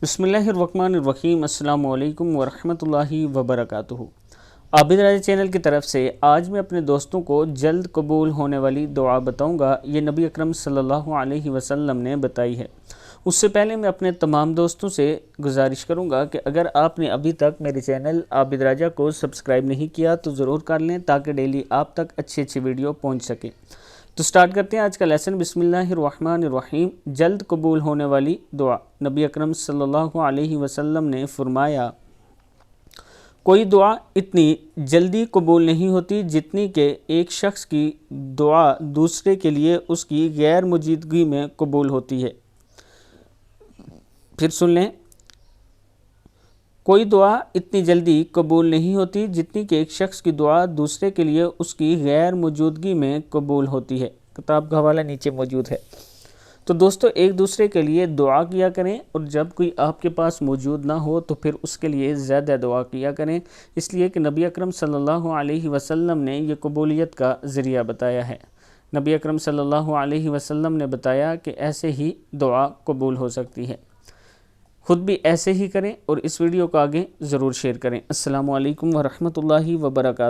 बिस्मिल्लाहिर्रहमानिर्रहीम। अस्सलाम वालेकुम वरहमतुल्लाहि वबरकातुहू। आबिद राजा चैनल की तरफ से आज मैं अपने दोस्तों को जल्द कबूल होने वाली दुआ बताऊंगा। ये नबी अकरम सल्लल्लाहु अलैहि वसल्लम ने बताई है। उससे पहले मैं अपने तमाम दोस्तों से गुजारिश करूंगा कि अगर आपने अभी तक मेरे चैनल आबिद राजा को सब्सक्राइब नहीं किया तो ज़रूर कर लें ताकि डेली आप तक अच्छी अच्छी वीडियो पहुंच सके। तो स्टार्ट करते हैं आज का लेसन। बिस्मिल्लाहिर्रहमानिर्रहीम। जल्द कबूल होने वाली दुआ। नबी अकरम सल्लल्लाहु अलैहि वसल्लम ने फरमाया, कोई दुआ इतनी जल्दी कबूल नहीं होती जितनी कि एक शख्स की दुआ दूसरे के लिए उसकी गैर मौजूदगी में कबूल होती है। फिर सुन लें, कोई दुआ इतनी जल्दी कबूल नहीं होती जितनी कि एक शख्स की दुआ दूसरे के लिए उसकी गैर मौजूदगी में कबूल होती है। किताब का हवाला नीचे मौजूद है। तो दोस्तों, एक दूसरे के लिए दुआ किया करें और जब कोई आपके पास मौजूद ना हो तो फिर उसके लिए ज़्यादा दुआ किया करें, इसलिए कि नबी अकरम सल्लल्लाहु अलैहि वसल्लम ने ये कबूलियत का ज़रिया बताया है। नबी अकरम सल्लल्लाहु अलैहि वसल्लम ने बताया कि ऐसे ही दुआ कबूल हो सकती है। ख़ुद भी ऐसे ही करें और इस वीडियो को आगे ज़रूर शेयर करें। अस्सलामु अलैकुम वरहमतुल्लाहि वबरकातुहू।